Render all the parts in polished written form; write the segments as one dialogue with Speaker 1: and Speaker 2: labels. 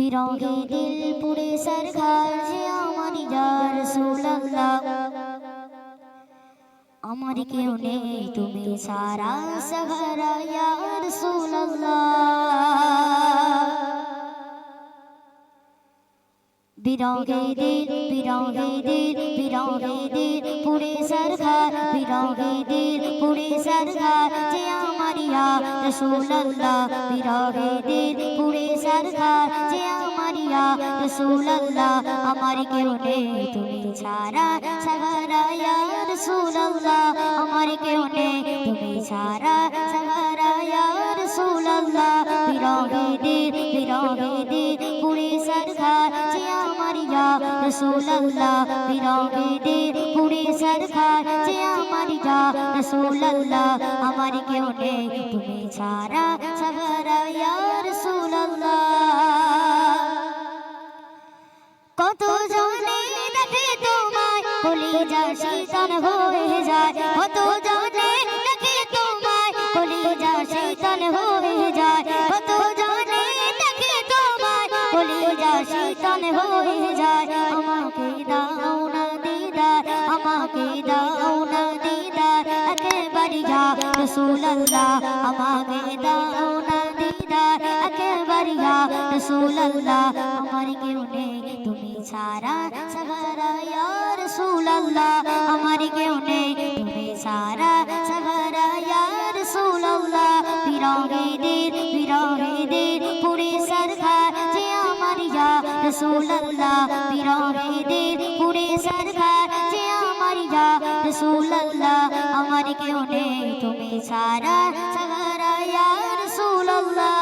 Speaker 1: বিরহে দিল পুরে সরকার যে আমার ইয়া রাসূলুল্লাহ আমার কেউ নেই তুমি সারা সাহারা ইয়া রাসূলুল্লাহ বিরহে দিল পুরে সরকার বিরহে দিল পুরে সরকার যে আমার ইয়া রাসূলুল্লাহ বিরহে দিল পুরে সরকার যে আমার ইয়া রাসূলুল্লাহ আমার কেউ নেই তুমি ছাড়া সাহারা ইয়া রাসূলুল্লাহ আমার কেউ নেই তুমি ছাড়া সাহারা ইয়া রাসূলুল্লাহ বিরহে দিল পুরে সরকার যে আমার ইয়া রাসূলুল্লাহ বিরহে দিল পুরে সরকার যে আমার ইয়া রাসূলুল্লাহ আমার কেউ নেই তুমি ছাড়া সাহারা ইয়া রাসূলুল্লাহ কত জনে দেখে তোমায় কলিজা শীতল হয়ে যায় কত জনে দেখে তোমায় কলিজা শীতল হয়ে যায় কত জনে দেখে তোমায় কলিজা শীতল হয়ে যায় আমাকে দাও না দিদার আমাকে দাও না দিদার একেবারে ইয়া রাসূলুল্লাহ আমাকে দাও না দিদার একেবারে ইয়া রাসূলুল্লাহ আমার কেউ নেই তুমি ছাড়া সাহারা ইয়া রাসূলুল্লাহ আমার কেউ নেই তুমি ছাড়া সাহারা ইয়া রাসূলুল্লাহ বিরহে দিল পুরে সরকার যে আমার ইয়া রাসূলুল্লাহ বিরহে দিল পুরে সরকার যে আমার ইয়া রাসূলুল্লাহ আমার কেউ নেই তুমি ছাড়া সাহারা ইয়া রাসূলুল্লাহ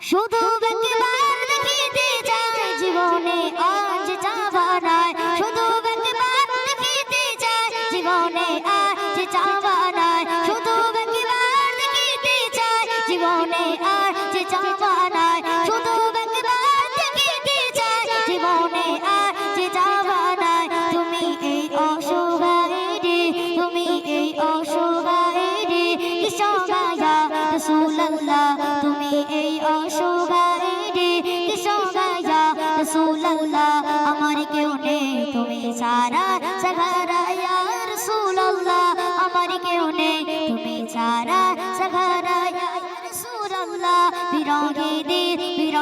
Speaker 1: শুধু একবার দেখিতে চাই জীবনে আজ চাওয়া নাই শুধু একবার দেখিতে চাই জীবনে আজ চাওয়া নাই শুধু একবার দেখিতে চাই জীবনে আজ চাওয়া নাই শুধু একবার দেখিতে চাই জীবনে আজ চাওয়া নাই তুমি এই অসহায় রে তুমি এই অসহায় রে কিসগায়া রাসূলুল্লাহ তুমি এই অসহায় রে কিসগায়া রাসূলুল্লাহ আমার কেউ নেই তুমি ছাড়া সাহারা ইয়া রাসূলুল্লাহ আমার কেউ নেই তুমি ছাড়া সাহারা ইয়া রাসূলুল্লাহ বিরহে দিল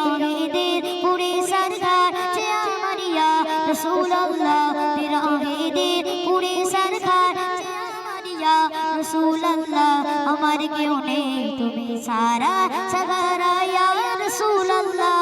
Speaker 1: পুরে সরকার যে আমার ইয়া রাসূলুল্লাহ বিরহে দিল পুরে সরকার যে আমার ইয়া রাসূলুল্লাহ আমার কেউ নেই তুমি ছাড়া সাহারা ইয়া রাসূলুল্লাহ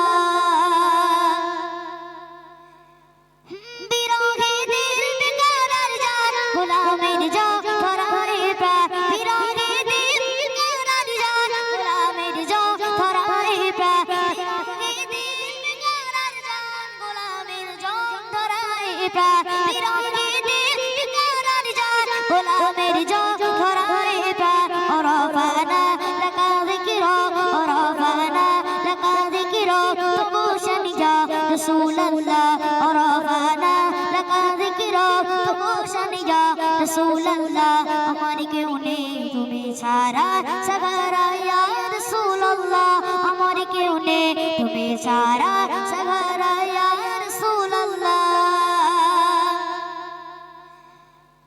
Speaker 1: বিরহে দিল বেকারার জান গোলামের জান ধরারে প্রাণ বিরহে দিল বেকারার জান গোলামের জান ধরারে প্রাণ বিরহে দিল বেকারার জান গোলামের জান ধরারে প্রাণ বিরহে দিল বেকারার জান গোলামের জান ধরারে প্রাণ ওরফানা লাকা যিকরা ওরফানা লাকা যিকরা তুবুশান ইয়া রাসূলুল্লাহ ওরফানা লাকা যিকরা তুবুশান ইয়া রাসূলুল্লাহ আমার কেউ নেই তুমি ছাড়া সাহারা ইয়া রাসূলুল্লাহ আমার কেউ নেই তুমি ছাড়া সাহারা ইয়া রাসূলুল্লাহ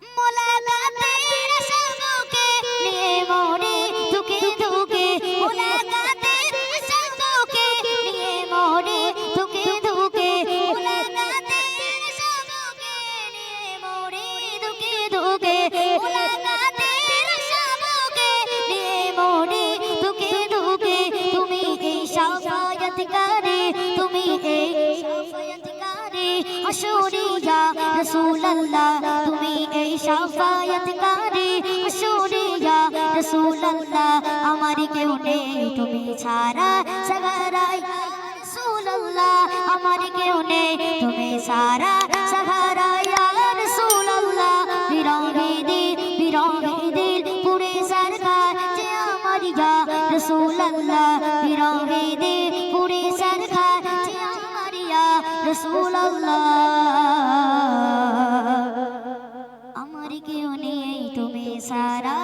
Speaker 1: মুলাকাতের সবকে নিয়ে মরে দুকে দুকে মুলাকাতের সবকে নিয়ে মরে দুকে দুকে মুলাকাতের সবকে নিয়ে মরে দুকে দুকে মুলাকাতের সবকে নিয়ে মরে দুকে দুকে তুমি এই শাফায়াতকারী তুমি এই শাফায়াতকারী আশুরিয়া রাসূলুল্লাহ তুমি এই শাফায়াতকারী আশুরিয়া রাসূলুল্লাহ আমার কেউ নেই তুমি ছাড়া সাহারা ইয়া রাসূলুল্লাহ আমার কেউ নেই তুমি ছাড়া সাহারা ইয়া রাসূলুল্লাহ বিরহে দিল পুরে সরকার যে আমার ইয়া রাসূলুল্লাহ বিরহে দিল পুরে সরকার যে আমার ইয়া রাসূলুল্লাহ আমার কেউ নেই তুমি ছাড়া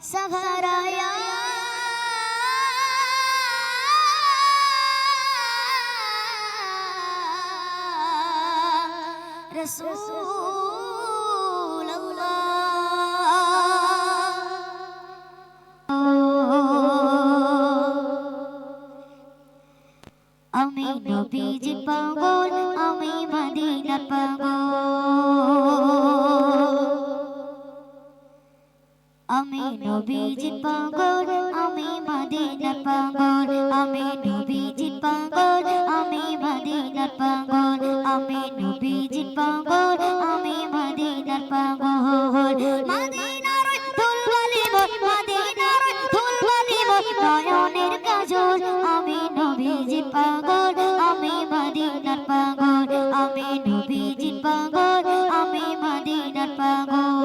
Speaker 1: সাহারা ইয়া রাসূলুল্লাহ আমি নবীজি পাগল আমি মদিনা পাগল আমি নবীজি পাগল আমি মদিনা পাগল আমি নবীজি পাগল আমি মদিনা পাগল আমি নবীজি পাগল আমি মদিনা পাগল মদিনার ধুলবালি মদিনার ধুলবালি নয়নের কাজল আমি নবীজি পাগল আমি মদিনার পাগল আমি নবীজি পাগল আমি মদিনার পাগল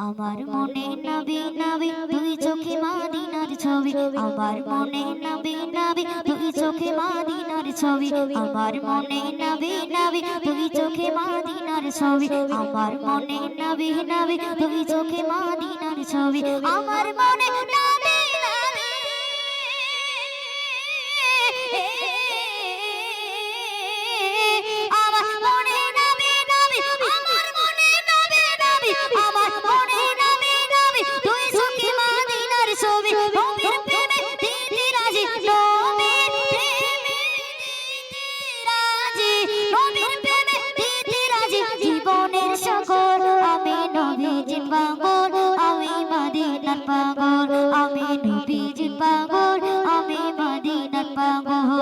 Speaker 1: আমার মনে নবী নবী দুই চোখে মদিনার ছবি আমার মনে নবী নবী দুই চোখে মদিনার ছবি আমার মনে নবী নবী দুই চোখে মদিনার ছবি আমার মনে নবী নবী দুই চোখে মদিনার ছবি আমার মনে নবী নবী আমার মনে নবী নবী আমার মনে নবী নবী আমার মনে নবী নবী দুই চোখে মদিনার ছবি নবীর প্রেমে দিতে রাজি নবীর প্রেমে দিতে রাজি নবীর প্রেমে দিতে রাজি জীবনের সকল আমি নবীজি পাগল আমি মদিনার পাগল আমি নবীজি পাগল আমি মদিনার পাগল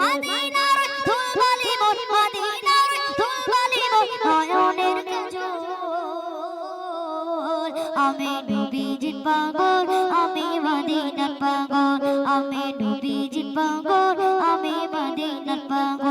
Speaker 1: মদিনার ধুলবালি মদিনার ধুলবালি নয়নের কাজল আমি নবীজি পাগল আমি মদিনার পাগল আমি নবীজি পাগল আমি মদিনার পাগল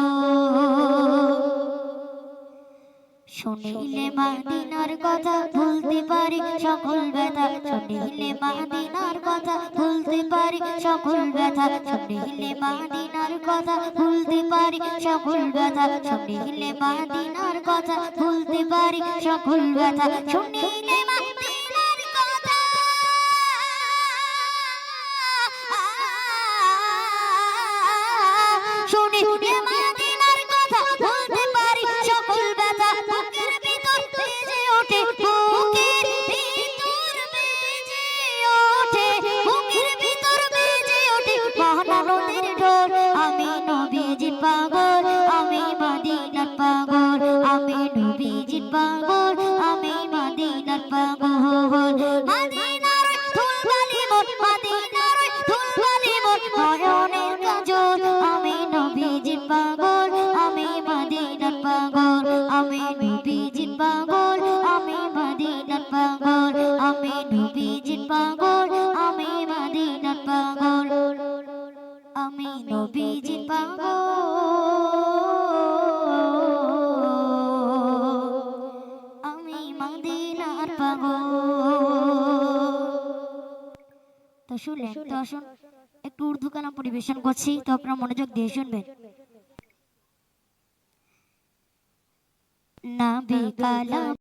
Speaker 1: শুনিলে মদিনার কথা ভুলতে পারি সকল ব্যথা শুনিলে মদিনার কথা ভুলতে পারি সকল ব্যথা শুনিলে মদিনার কথা ভুলতে পারি সকল ব্যথা শুনিলে মদিনার কথা ভুলতে পারি সকল ব্যথা শুনিলে মদিনার কথা শুনিলে মদিনার কথা ভুলতে পারি সকল ব্যথা বুকের ভিতর বেজে ওঠে বুকের ভিতর বেজে ওঠে বুকের ভিতর বেজে ওঠে মহানদের ঢোল আমি নবীজি পাগল আমি মদিনার পাগল আমি নবীজি পাগল আমি মদিনার পাগল মদিনার ধুলবালি মদিনার ধুলবালি নয়নের কাজল আমি নবীজি পাগল আমি মদিনার পাগল আমি নবীজি পাগল আমি মদিনার পাগল আমি নবীজি পাগল আমি মদিনার পাগল আমি নবীজি পাগল আমি মদিনার পাগল তো শুনলেন তো আসুন একটু উর্দু কালাম পরিবেশন করছি তো আপনারা মনোযোগ দিয়ে শুনবেন না বেকালাম